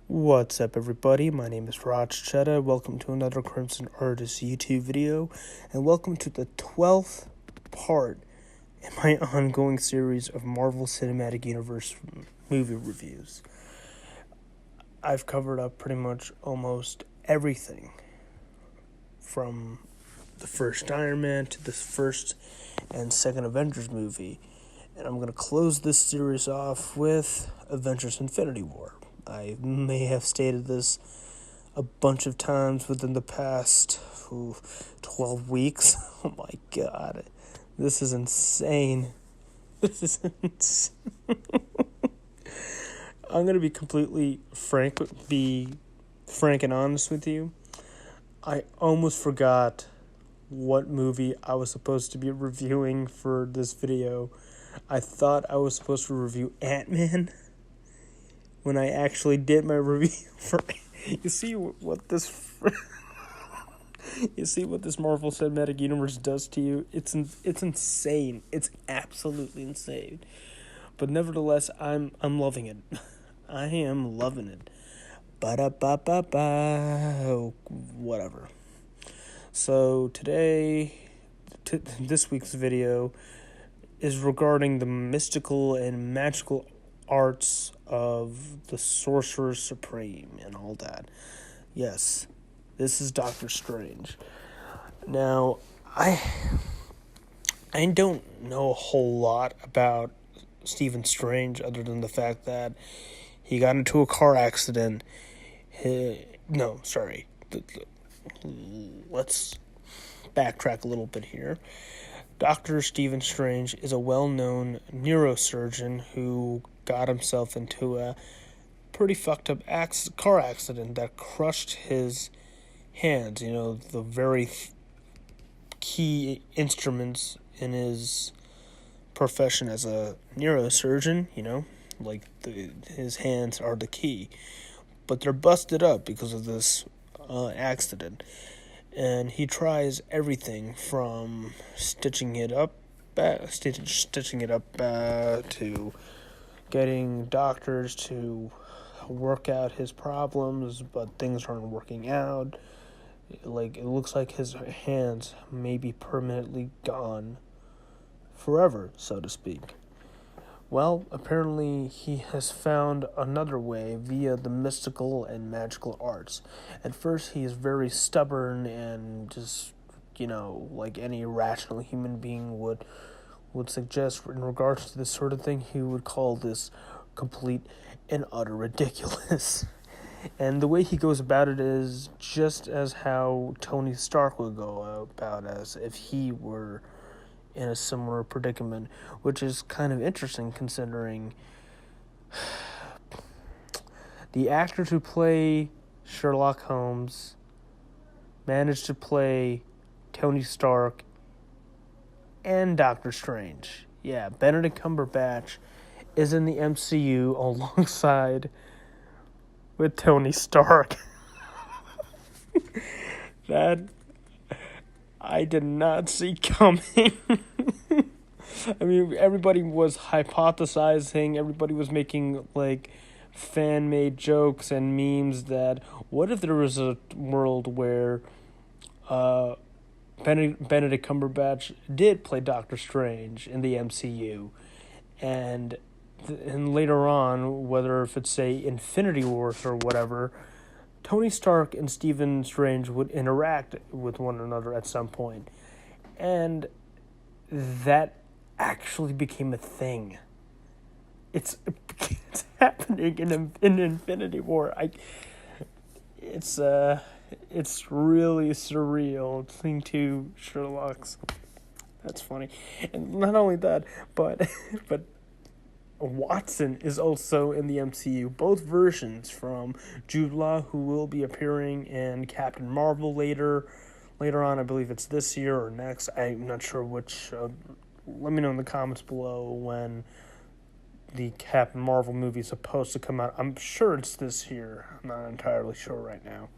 What's up, everybody? My name is Raj Chetta. Welcome to another Crimson Artist YouTube video, and welcome to the 12th part in my ongoing series of Marvel Cinematic Universe movie reviews. I've covered up pretty much almost everything from the first Iron Man to the first and second Avengers movie, and I'm going to close this series off with Avengers Infinity War. I may have stated this a bunch of times within the past 12 weeks. Oh my god. This is insane. I'm going to be completely frank and honest with you. I almost forgot what movie I was supposed to be reviewing for this video. I thought I was supposed to review Ant-Man when I actually did my review for you see what this Marvel Cinematic Universe does to you. It's insane. It's absolutely insane. But nevertheless, I'm loving it. I am loving it. Whatever. So this week's video is regarding the mystical and magical arts of the Sorcerer Supreme and all that. Yes, this is Doctor Strange. Now, I don't know a whole lot about Stephen Strange other than the fact that he got into a car accident. Let's backtrack a little bit here. Dr. Stephen Strange is a well-known neurosurgeon who got himself into a pretty fucked up car accident that crushed his hands, the very key instruments in his profession as a neurosurgeon, his hands are the key. But they're busted up because of this accident. And he tries everything from stitching it up to getting doctors to work out his problems, but things aren't working out. It looks like his hands may be permanently gone forever, so to speak. Well, apparently he has found another way via the mystical and magical arts. At first, he is very stubborn and just, like any rational human being would suggest in regards to this sort of thing, he would call this complete and utter ridiculous. And the way he goes about it is just as how Tony Stark would go about as if he were in a similar predicament, which is kind of interesting considering the actors who play Sherlock Holmes managed to play Tony Stark and Doctor Strange. Yeah, Benedict Cumberbatch is in the MCU alongside with Tony Stark. That I did not see coming. I mean, everybody was hypothesizing, everybody was making, fan-made jokes and memes that, what if there was a world where Benedict Cumberbatch did play Doctor Strange in the MCU, and later on, whether if it's, say, Infinity Wars or whatever, Tony Stark and Stephen Strange would interact with one another at some point. And that actually became a thing. It's happening in Infinity War. It's really surreal. Listening to Sherlock's. That's funny. And not only that, but Watson is also in the MCU. Both versions, from Jude Law, who will be appearing in Captain Marvel later on. I believe it's this year or next. I'm not sure which. Let me know in the comments below when the Captain Marvel movie is supposed to come out. I'm sure it's this year. I'm not entirely sure right now.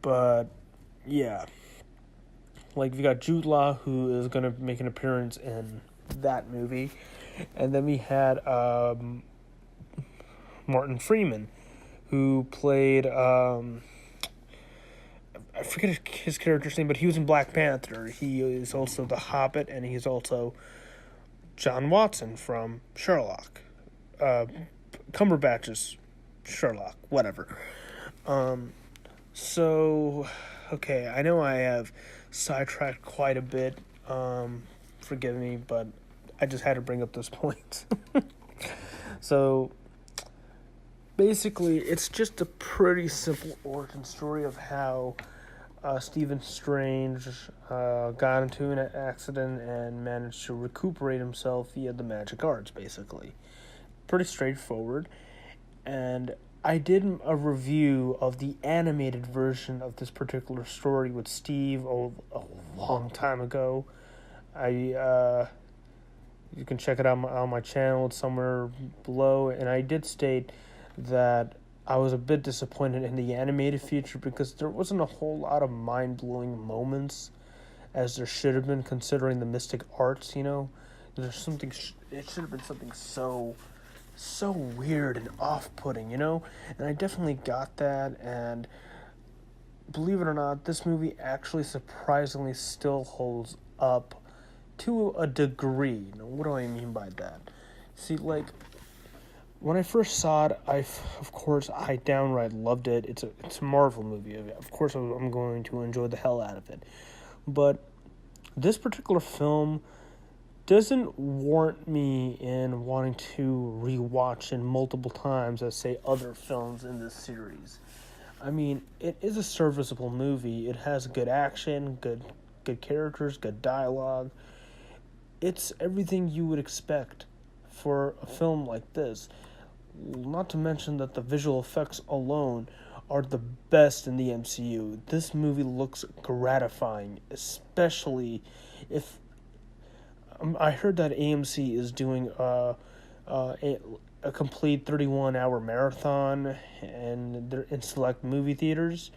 But, yeah. We got Jude Law, who is going to make an appearance in that movie. And then we had Martin Freeman, who played I forget his character's name, but he was in Black Panther. He is also the Hobbit, and he's also John Watson from Sherlock. Cumberbatch's Sherlock, whatever. So, okay, I know I have sidetracked quite a bit. Forgive me, but I just had to bring up those points. So, basically, it's just a pretty simple origin story of how Stephen Strange got into an accident and managed to recuperate himself via the magic arts, basically. Pretty straightforward. And I did a review of the animated version of this particular story with Steve a long time ago. You can check it out on my channel. It's somewhere below. And I did state that I was a bit disappointed in the animated feature because there wasn't a whole lot of mind-blowing moments as there should have been, considering the mystic arts, you know. There's something, it should have been something so weird and off-putting, you know? And I definitely got that, and believe it or not, this movie actually surprisingly still holds up to a degree. Now, what do I mean by that? See, like, when I first saw it, I downright loved it. It's a Marvel movie. Of course, I'm going to enjoy the hell out of it. But this particular film doesn't warrant me in wanting to rewatch it multiple times as, say, other films in this series. I mean, it is a serviceable movie. It has good action, good characters, good dialogue. It's everything you would expect for a film like this. Not to mention that the visual effects alone are the best in the MCU. This movie looks gratifying, especially if I heard that AMC is doing a complete 31-hour marathon, and they're in select movie theaters.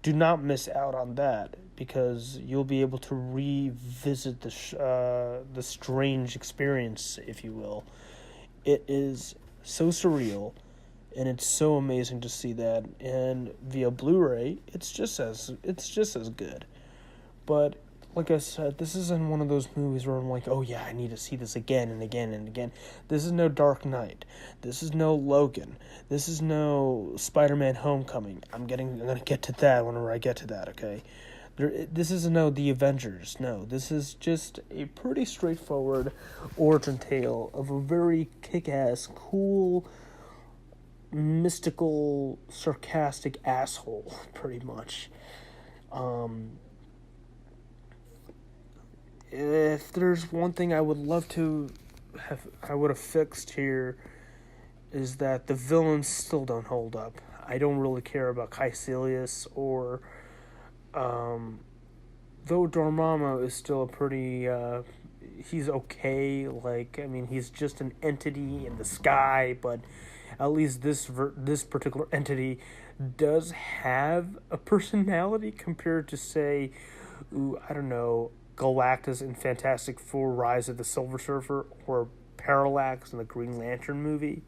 Do not miss out on that, because you'll be able to revisit the strange experience, if you will. It is so surreal, and it's so amazing to see that. And via Blu-ray, it's just as good. But like I said, this isn't one of those movies where I'm like, oh yeah, I need to see this again and again and again. This is no Dark Knight. This is no Logan. This is no Spider-Man Homecoming. I'm gonna get to that whenever I get to that, okay? This is no The Avengers. No, this is just a pretty straightforward origin tale of a very kick-ass, cool, mystical, sarcastic asshole, pretty much. If there's one thing I would love to I would have fixed here, is that the villains still don't hold up. I don't really care about Caecilius or, though Dormammu is still a pretty, he's okay. Like, I mean, he's just an entity in the sky, but at least this particular entity does have a personality compared to, say, I don't know, Galactus in Fantastic Four: Rise of the Silver Surfer, or Parallax in the Green Lantern movie.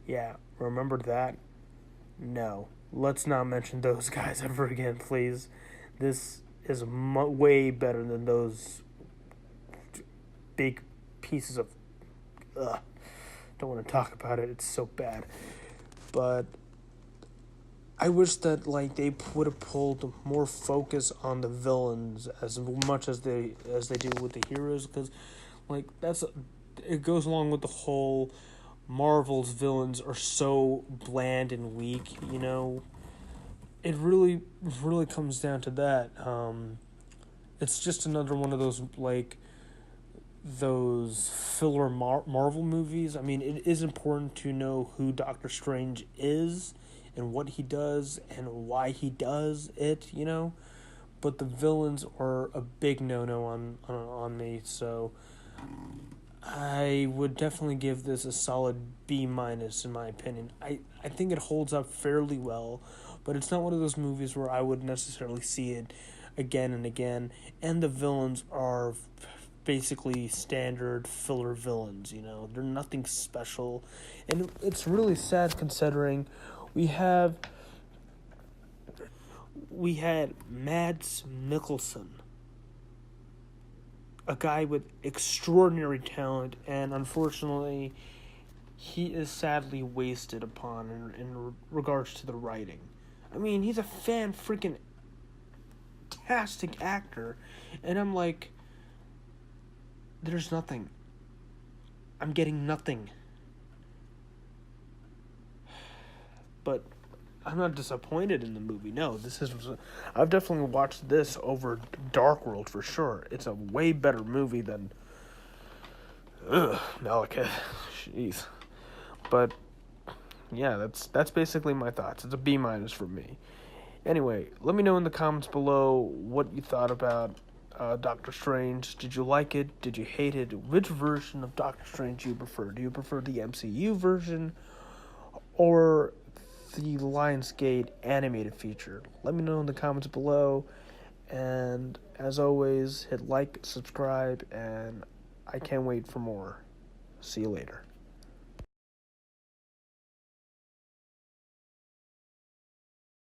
Yeah, remember that? No. Let's not mention those guys ever again, please. This is way better than those big pieces of... don't want to talk about it. It's so bad. But I wish that, like, they would have pulled more focus on the villains as much as they do with the heroes, because, like, it goes along with the whole Marvel's villains are so bland and weak, you know. It really comes down to that. It's just another one of those, like, those filler Marvel movies. I mean, it is important to know who Doctor Strange is and what he does and why he does it, you know. But the villains are a big no-no on me, so I would definitely give this a solid B- in my opinion. I think it holds up fairly well, but it's not one of those movies where I would necessarily see it again and again. And the villains are basically standard filler villains, you know. They're nothing special. And it's really sad considering we have we had Mads Mikkelsen, a guy with extraordinary talent, and unfortunately he is sadly wasted upon in regards to the writing. I mean, he's a fan-freaking tastic actor, and I'm like, there's nothing. I'm getting nothing. But I'm not disappointed in the movie. No, I've definitely watched this over Dark World for sure. It's a way better movie than Malekith. Jeez. But yeah, that's basically my thoughts. It's a B- for me. Anyway, let me know in the comments below what you thought about Doctor Strange. Did you like it? Did you hate it? Which version of Doctor Strange do you prefer? Do you prefer the MCU version or the Lionsgate animated feature? Let me know in the comments below. And as always, hit like, subscribe, and I can't wait for more. See you later.